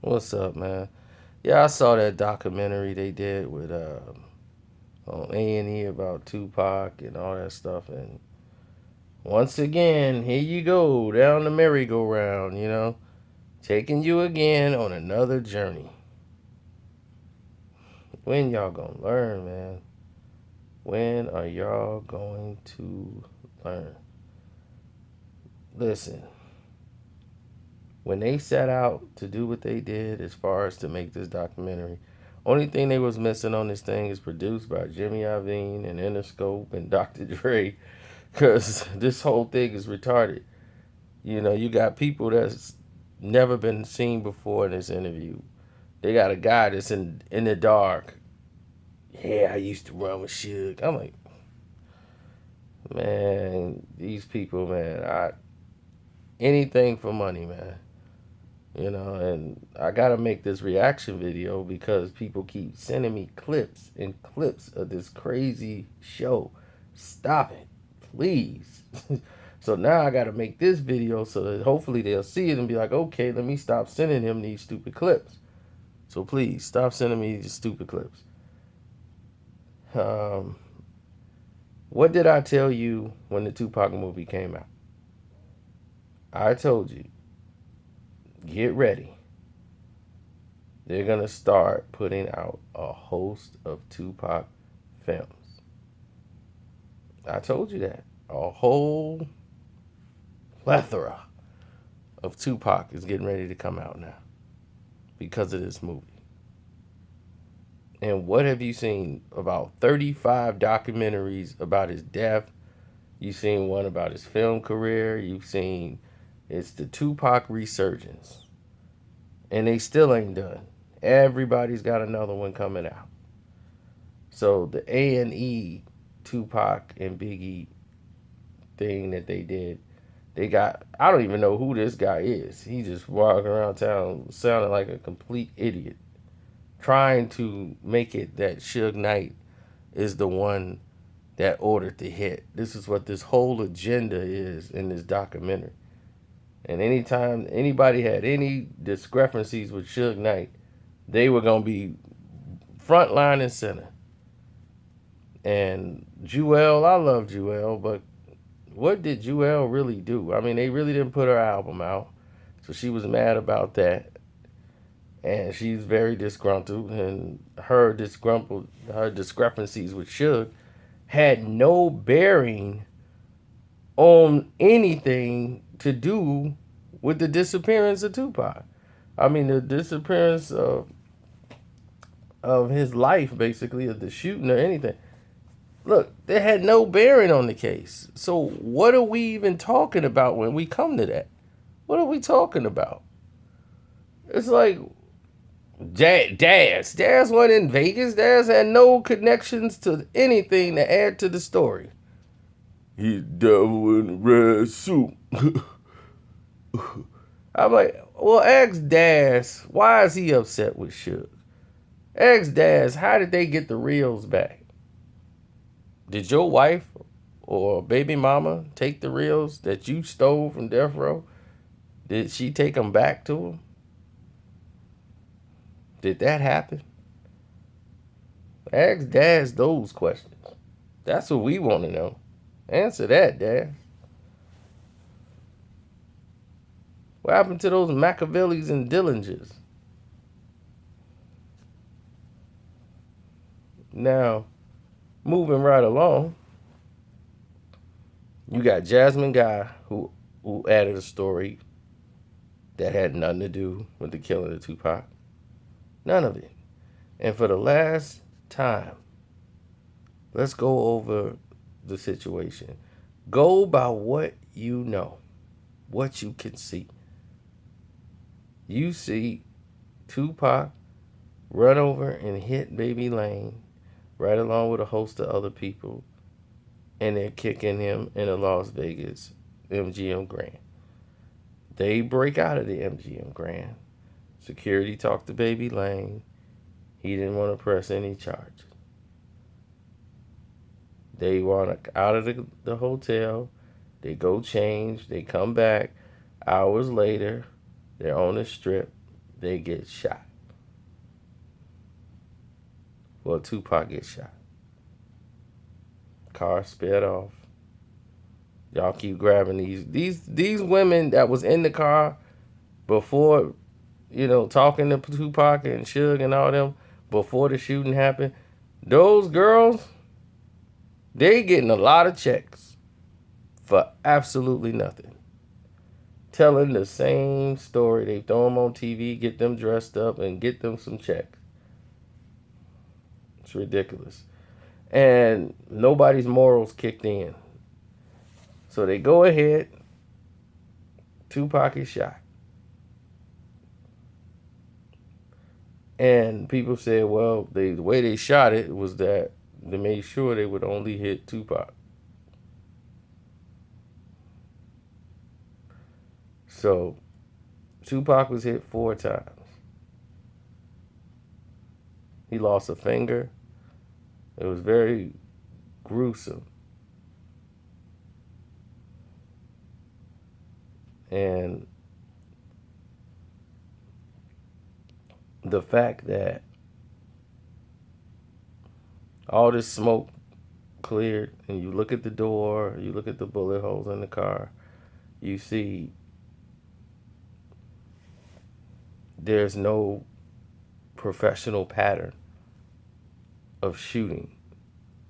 What's up, man? Yeah, I saw that documentary they did with on A&E about Tupac and all that stuff. And once again, here you go down the merry-go-round, taking you again on another journey. When y'all gonna learn, man? When are y'all going to learn? Listen, when they set out to do what they did as far as to make this documentary, only thing they was missing on this thing is produced by Jimmy Iovine and Interscope and Dr. Dre, because this whole thing is retarded. You got people that's never been seen before in this interview. They got a guy that's in the dark. Yeah, I used to run with Suge. I'm like, man, these people, man, anything for money, man. And I gotta make this reaction video because people keep sending me clips and clips of this crazy show. Stop it, please. So now I gotta make this video so that hopefully they'll see it and be like, okay, let me stop sending him these stupid clips. So please stop sending me these stupid clips. Um, what did I tell you when the Tupac movie came out? I told you, get ready. They're gonna start putting out a host of Tupac films. I told you that. A whole plethora of Tupac is getting ready to come out now because of this movie. And what have you seen? About 35 documentaries about his death. You've seen one about his film career. You've seen it's the Tupac resurgence. And they still ain't done. Everybody's got another one coming out. So the A&E Tupac and Biggie thing that they did, they got, I don't even know who this guy is. He just walking around town sounding like a complete idiot, trying to make it that Suge Knight is the one that ordered the hit. This is what this whole agenda is in this documentary. And anytime anybody had any discrepancies with Suge Knight, they were going to be front line and center. And Jewel, I love Jewel, but what did Jewel really do? I mean, they really didn't put her album out, so she was mad about that, and she's very disgruntled. And her discrepancies with Suge had no bearing on anything to do with the disappearance of Tupac. I mean, the disappearance of his life, basically, of the shooting or anything. Look, they had no bearing on the case. So what are we even talking about when we come to that? What are we talking about? It's like Daz went in Vegas. Daz had no connections to anything to add to the story. He's devil in the red suit. I'm like, well, ask Daz, why is he upset with Suge? Ask Daz, how did they get the reels back? Did your wife or baby mama take the reels that you stole from Death Row? Did she take them back to him? Did that happen? Ask Daz those questions. That's what we want to know. Answer that, Daz. What happened to those Machiavellis and Dillingers? Now, moving right along, you got Jasmine Guy who added a story that had nothing to do with the killing of Tupac. None of it. And for the last time, let's go over the situation. Go by what you know, what you can see. You see Tupac run over and hit Baby Lane right along with a host of other people, and they're kicking him in a Las Vegas MGM Grand. They break out of the MGM Grand. Security talked to Baby Lane. He didn't want to press any charges. They want out of the hotel. They go change. They come back. Hours later, they're on the strip. they get shot. Well, Tupac gets shot. Car sped off. Y'all keep grabbing these women that was in the car before, talking to Tupac and Suge and all them before the shooting happened. Those girls, they getting a lot of checks for absolutely nothing. Telling the same story. They throw them on TV, get them dressed up, and get them some checks. It's ridiculous. And nobody's morals kicked in. So they go ahead. Tupac is shot. And people said, well, the way they shot it was that they made sure they would only hit Tupac. So Tupac was hit 4 times. He lost a finger. It was very gruesome. And the fact that all this smoke cleared and you look at the door, you look at the bullet holes in the car, you see there's no professional pattern of shooting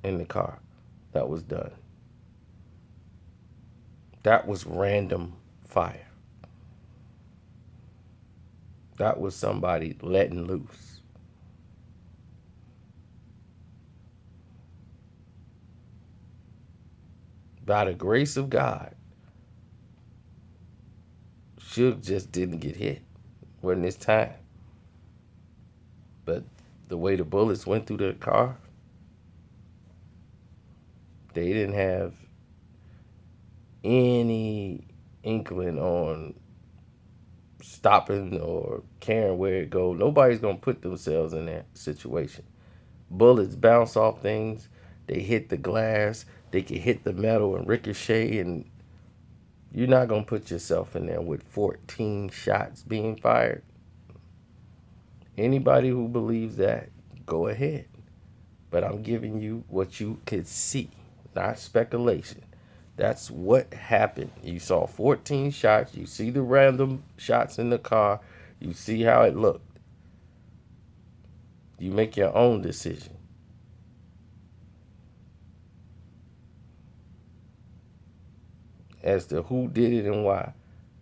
in the car that was done. That was random fire. That was somebody letting loose. By the grace of God, Suge just didn't get hit. Wasn't his time. But the way the bullets went through the car, they didn't have any inkling on stopping or caring where it goes. Nobody's going to put themselves in that situation. Bullets bounce off things. They hit the glass. They can hit the metal and ricochet. And you're not going to put yourself in there with 14 shots being fired. Anybody who believes that, go ahead. But I'm giving you what you could see, not speculation. That's what happened. You saw 14 shots. You see the random shots in the car. You see how it looked. You make your own decision. As to who did it and why.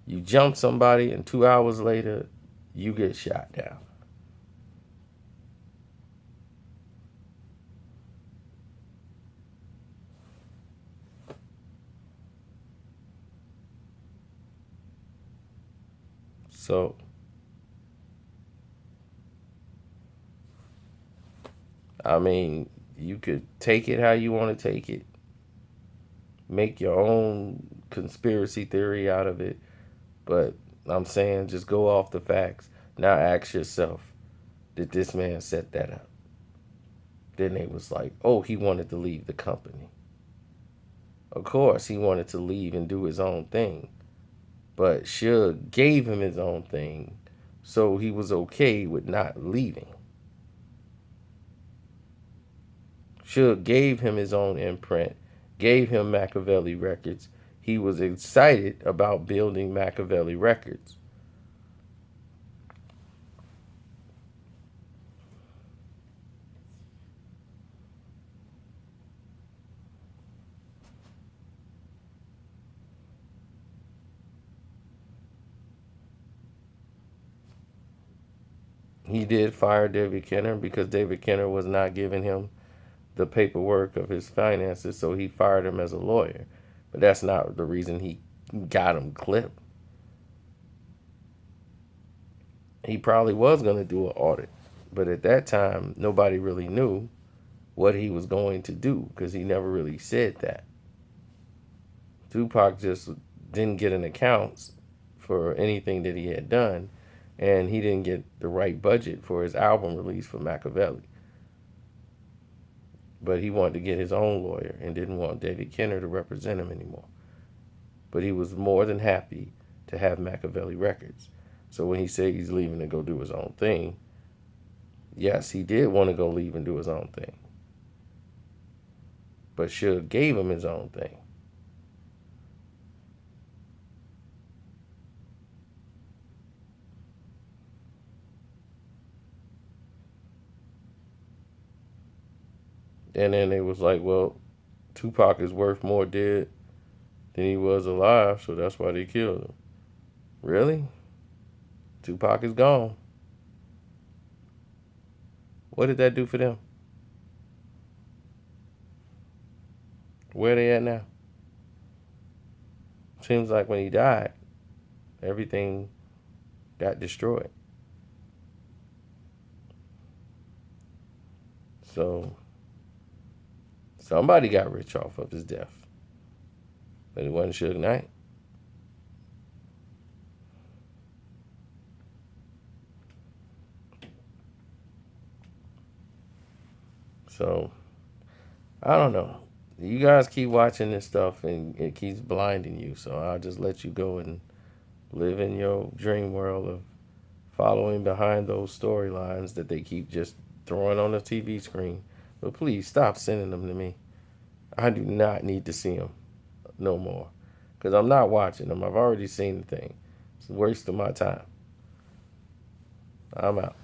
You jump somebody and 2 hours later, you get shot down. So, I mean, you could take it how you want to take it. Make your own conspiracy theory out of it. But I'm saying just go off the facts. Now ask yourself, did this man set that up? Then they was like, oh, he wanted to leave the company. Of course, he wanted to leave and do his own thing. But Suge gave him his own thing, so he was okay with not leaving. Suge gave him his own imprint, gave him Machiavelli Records. He was excited about building Machiavelli Records. He did fire David Kenner because David Kenner was not giving him the paperwork of his finances, so he fired him as a lawyer. But that's not the reason he got him clipped. He probably was going to do an audit, but at that time, nobody really knew what he was going to do because he never really said that. Tupac just didn't get an account for anything that he had done, and he didn't get the right budget for his album release for Machiavelli. But he wanted to get his own lawyer and didn't want David Kenner to represent him anymore. But he was more than happy to have Machiavelli Records. So when he said he's leaving to go do his own thing, yes, he did want to go leave and do his own thing. But Suge gave him his own thing. And then they was like, well, Tupac is worth more dead than he was alive, so that's why they killed him. Really? Tupac is gone. What did that do for them? Where they at now? Seems like when he died, everything got destroyed. So somebody got rich off of his death. But it wasn't Suge Knight. So I don't know. You guys keep watching this stuff and it keeps blinding you. So I'll just let you go and live in your dream world of following behind those storylines that they keep just throwing on the TV screen. But please stop sending them to me. I do not need to see them no more. Because I'm not watching them. I've already seen the thing. It's a waste of my time. I'm out.